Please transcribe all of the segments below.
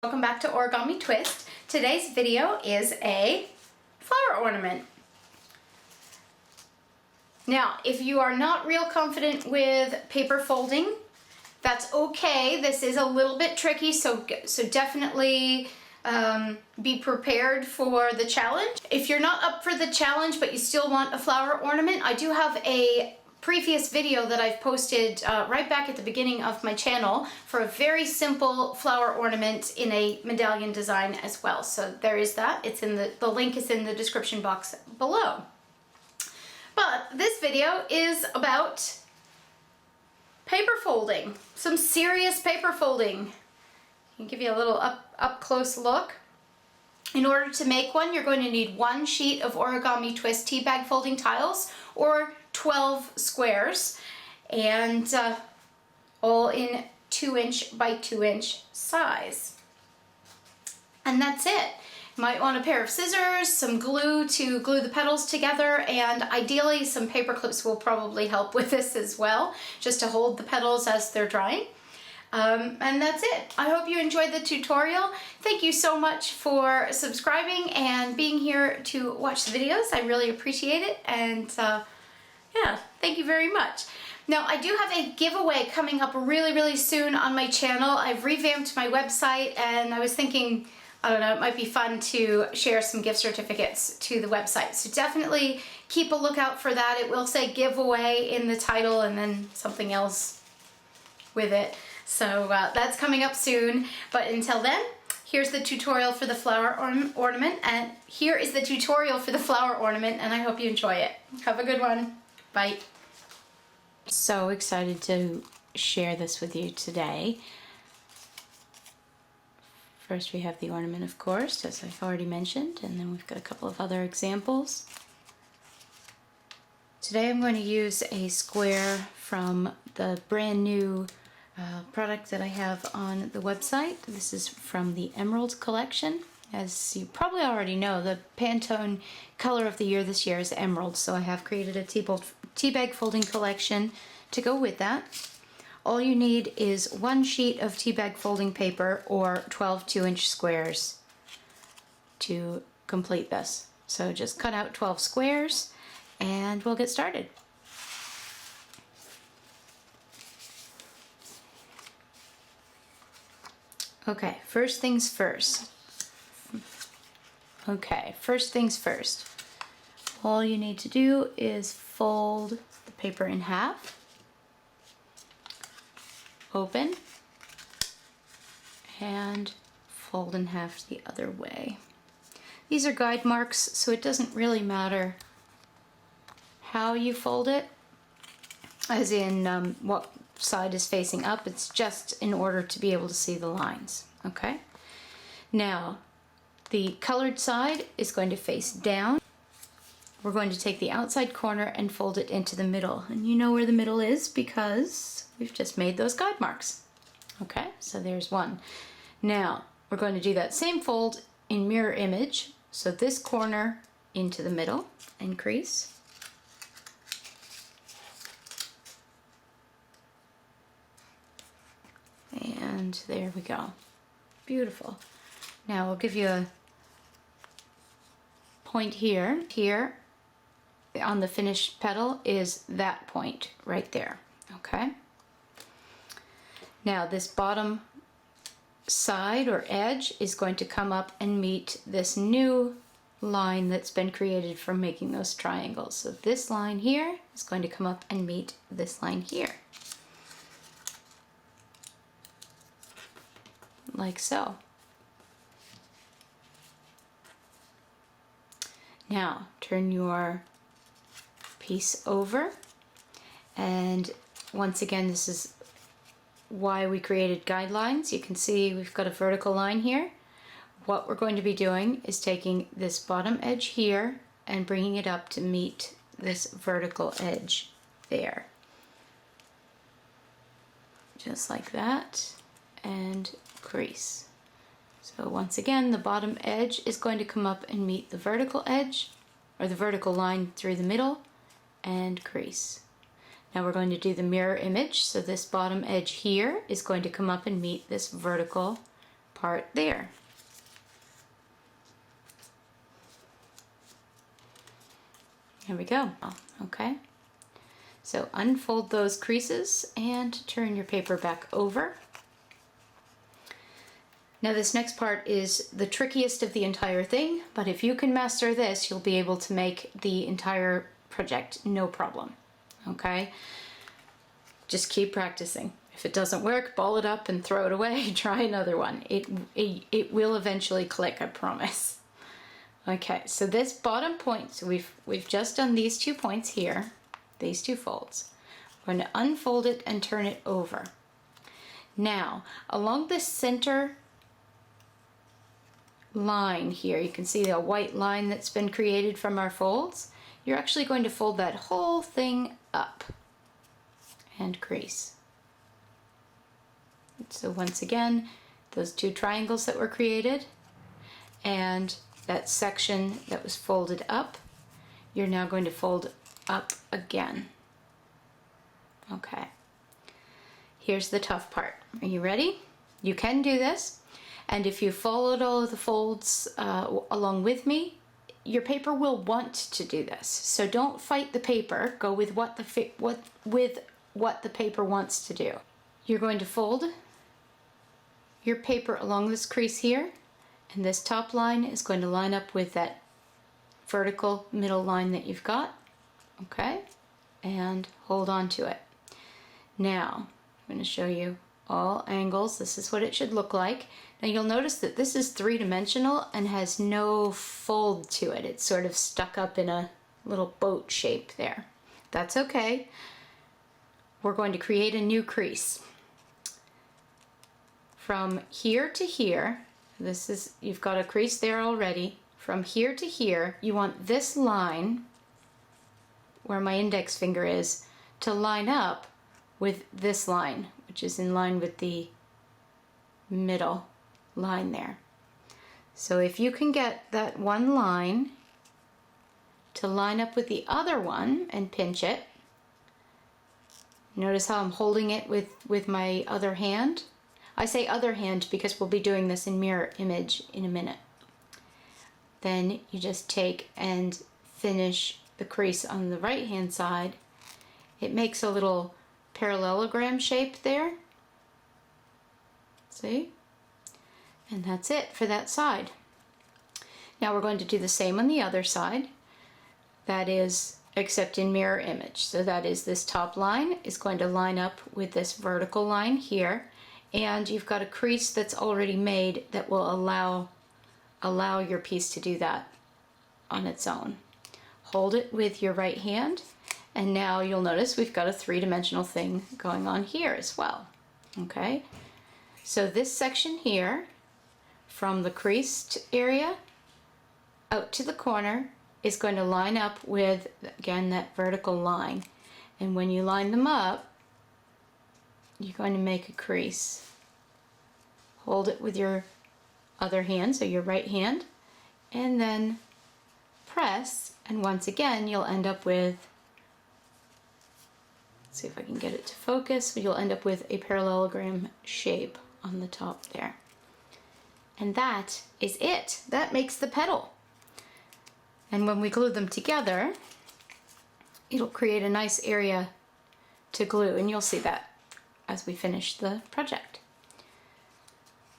Welcome back to Origami Twist. Today's video is a flower ornament. Now, if you are not real confident with paper folding, that's okay. This is a little bit tricky, so definitely be prepared for the challenge. If you're not up for the challenge but you still want a flower ornament, I do have a previous video that I've posted right back at the beginning of my channel for a very simple flower ornament in a medallion design as well. So there is that. It's in the link is in the description box below. But this video is about paper folding, some serious paper folding. I'll give you a little up close look. In order to make one, you're going to need 1 sheet of Origami Twist tea bag folding tiles or 12 squares, and all in 2" by 2" size. And that's it. You might want a pair of scissors, some glue to glue the petals together, and ideally some paper clips will probably help with this as well, just to hold the petals as they're drying. And that's it. I hope you enjoyed the tutorial. Thank you so much for subscribing and being here to watch the videos. I really appreciate it, and yeah, thank you very much. Now, I do have a giveaway coming up really soon on my channel. I've revamped my website, and I was thinking, I don't know, it might be fun to share some gift certificates to the website. So definitely keep a lookout for that. It will say giveaway in the title and then something else with it. So that's coming up soon. But until then, here's the tutorial for the flower ornament, and here is the tutorial for the flower ornament, and I hope you enjoy it. Have a good one. Bye. So excited to share this with you today. First we have the ornament, of course, as I've already mentioned, and then we've got a couple of other examples. Today I'm going to use a square from the brand new product that I have on the website. This is from the Emerald collection. As you probably already know, the Pantone color of the year this year is emerald, so I have created a tea bag folding collection to go with that. All you need is 1 sheet of tea bag folding paper or 12 2" squares to complete this. So just cut out 12 squares and we'll get started. Okay, first things first. All you need to do is fold the paper in half, open, and fold in half the other way. These are guide marks, so it doesn't really matter how you fold it, as in what side is facing up. It's just in order to be able to see the lines. Okay? Now, the colored side is going to face down. We're going to take the outside corner and fold it into the middle. And you know where the middle is because we've just made those guide marks. Okay, so there's one. Now, we're going to do that same fold in mirror image. So this corner into the middle and crease. And there we go. Beautiful. Now we'll give you a point here. Here on the finished petal is that point right there. Okay? Now this bottom side or edge is going to come up and meet this new line that's been created from making those triangles. So this line here is going to come up and meet this line here. Like so. Now turn your piece over, and once again, this is why we created guidelines. You can see we've got a vertical line here. What we're going to be doing is taking this bottom edge here and bringing it up to meet this vertical edge there. Just like that, and crease. So once again, the bottom edge is going to come up and meet the vertical edge, or the vertical line through the middle, and crease. Now we're going to do the mirror image, so this bottom edge here is going to come up and meet this vertical part there. There we go. Okay. So unfold those creases and turn your paper back over. Now this next part is the trickiest of the entire thing, but if you can master this, you'll be able to make the entire project no problem. Okay? Just keep practicing. If it doesn't work, ball it up and throw it away. Try another one. It will eventually click, I promise. Okay, so this bottom point, so we've just done these 2 points here, these 2 folds. We're going to unfold it and turn it over. Now, along the center line here, you can see the white line that's been created from our folds. You're actually going to fold that whole thing up and crease. So once again, those 2 triangles that were created and that section that was folded up, you're now going to fold up again. Okay. Here's the tough part. Are you ready? You can do this. And if you followed all of the folds along with me, your paper will want to do this. So don't fight the paper. Go with what the paper wants to do. You're going to fold your paper along this crease here, and this top line is going to line up with that vertical middle line that you've got. Okay? And hold on to it. Now, I'm going to show you all angles. This is what it should look like. Now you'll notice that this is 3-dimensional and has no fold to it. It's sort of stuck up in a little boat shape there. That's okay. We're going to create a new crease. From here to here, you've got a crease there already. From here to here, you want this line, where my index finger is, to line up with this line, which is in line with the middle line there. So if you can get that one line to line up with the other one and pinch it, notice how I'm holding it with my other hand. I say other hand because we'll be doing this in mirror image in a minute. Then you just take and finish the crease on the right hand side. It makes a little parallelogram shape there. See? And that's it for that side. Now we're going to do the same on the other side. That is, except in mirror image. So that is, this top line is going to line up with this vertical line here, and you've got a crease that's already made that will allow your piece to do that on its own. Hold it with your right hand, and now you'll notice we've got a 3-dimensional thing going on here as well. Okay, so this section here, from the creased area out to the corner, is going to line up with, again, that vertical line. And when you line them up, you're going to make a crease. Hold it with your other hand, so your right hand, and then press, and once again you'll end up with, let's see if I can get it to focus, you'll end up with a parallelogram shape on the top there. And that is it. That makes the petal. And when we glue them together, it'll create a nice area to glue, and you'll see that as we finish the project.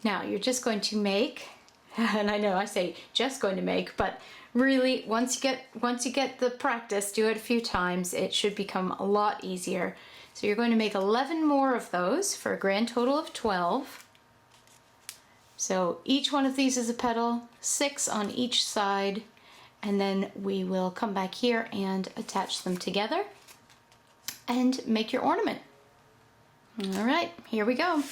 Now you're just going to make, and I know I say just going to make, but really once you get the practice, do it a few times, it should become a lot easier. So you're going to make 11 more of those for a grand total of 12. So each one of these is a petal, 6 on each side, and then we will come back here and attach them together and make your ornament. All right, here we go.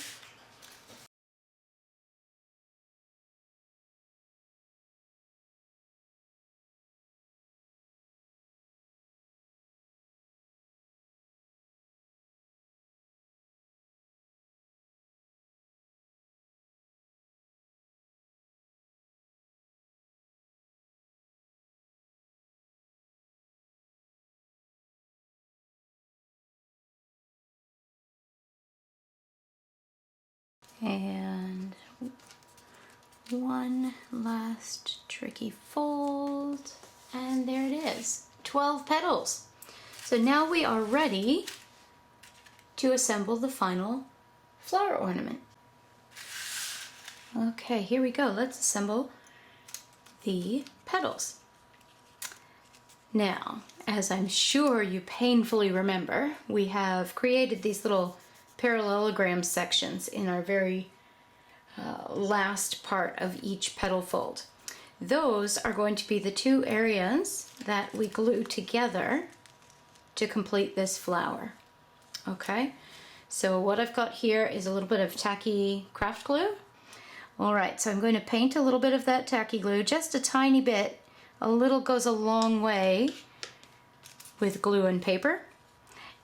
And One last tricky fold, and there it is, 12 petals. So now we are ready to assemble the final flower ornament. Okay, here we go. Let's assemble the petals. Now, as I'm sure you painfully remember, we have created these little parallelogram sections in our very last part of each petal fold. Those are going to be the two areas that we glue together to complete this flower. Okay, so what I've got here is a little bit of tacky craft glue. All right, so I'm going to paint a little bit of that tacky glue, just a tiny bit. A little goes a long way with glue and paper.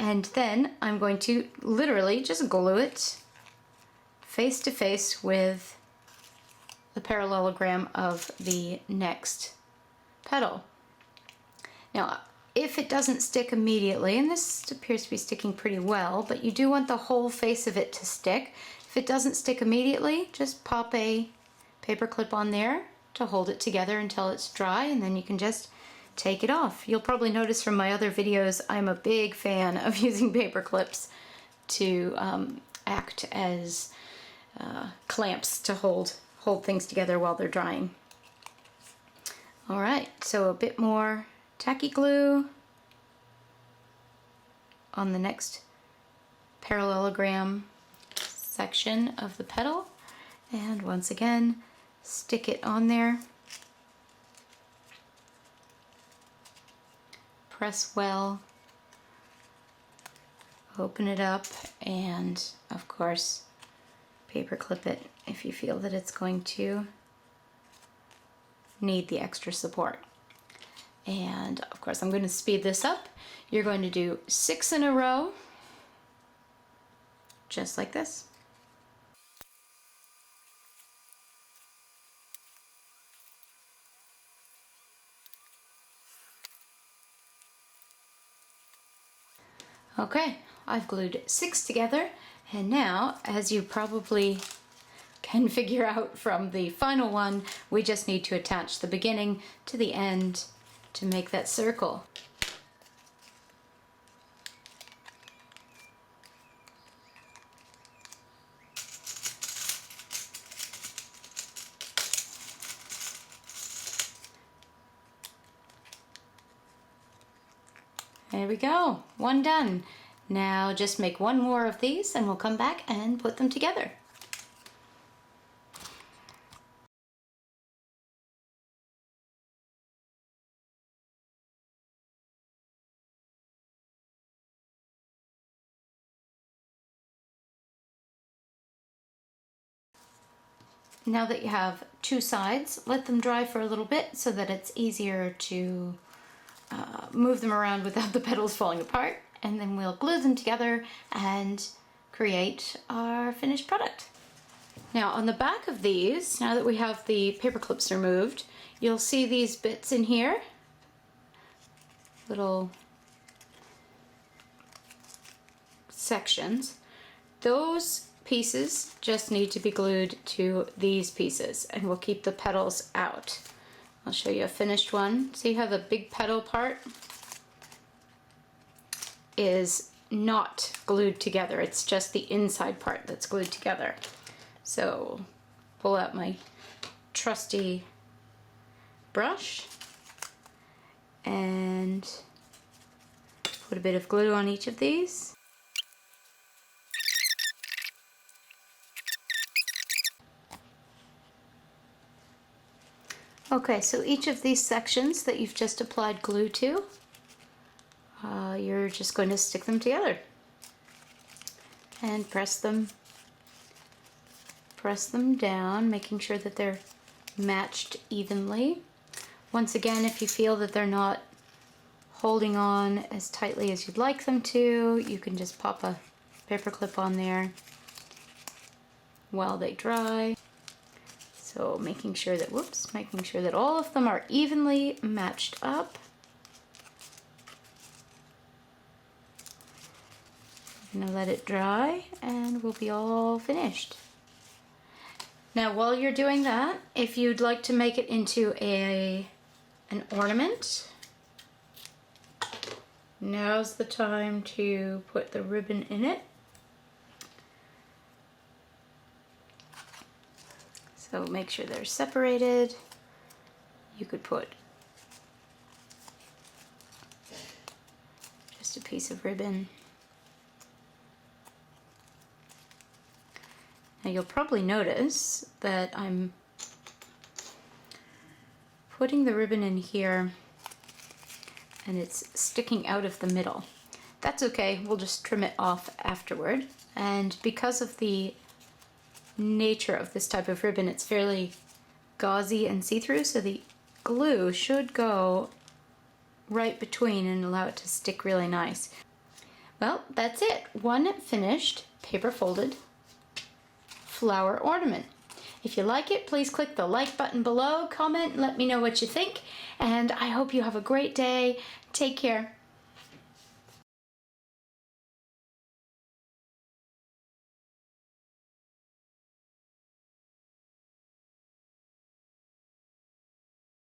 And then I'm going to literally just glue it face to face with the parallelogram of the next petal. Now, if it doesn't stick immediately, and this appears to be sticking pretty well, but you do want the whole face of it to stick. If it doesn't stick immediately, just pop a paper clip on there to hold it together until it's dry, and then you can just take it off. You'll probably notice from my other videos, I'm a big fan of using paper clips to act as clamps to hold things together while they're drying. All right, so a bit more tacky glue on the next parallelogram section of the petal, and once again stick it on there. Press well, open it up, and of course paper clip it if you feel that it's going to need the extra support. And of course I'm going to speed this up. You're going to do 6 in a row, just like this. Okay, I've glued 6 together, and now, as you probably can figure out from the final one, we just need to attach the beginning to the end to make that circle. There we go, one done. Now just make one more of these and we'll come back and put them together. Now that you have 2 sides, let them dry for a little bit so that it's easier to move them around without the petals falling apart, and then we'll glue them together and create our finished product. Now on the back of these, now that we have the paper clips removed, you'll see these bits in here, little sections. Those pieces just need to be glued to these pieces, and we'll keep the petals out. I'll show you a finished one. See how the big petal part is not glued together. It's just the inside part that's glued together. So pull out my trusty brush and put a bit of glue on each of these. Okay, so each of these sections that you've just applied glue to, you're just going to stick them together and press them down, making sure that they're matched evenly. Once again, if you feel that they're not holding on as tightly as you'd like them to, you can just pop a paper clip on there while they dry. So making sure that, making sure that all of them are evenly matched up. I'm gonna let it dry and we'll be all finished. Now while you're doing that, if you'd like to make it into an ornament, now's the time to put the ribbon in it. So make sure they're separated. You could put just a piece of ribbon. Now you'll probably notice that I'm putting the ribbon in here and it's sticking out of the middle. That's okay, we'll just trim it off afterward. And because of the nature of this type of ribbon, it's fairly gauzy and see-through, so the glue should go right between and allow it to stick really nice. Well, that's it. One finished paper folded flower ornament. If you like it, please click the like button below, comment, and let me know what you think. And I hope you have a great day. Take care.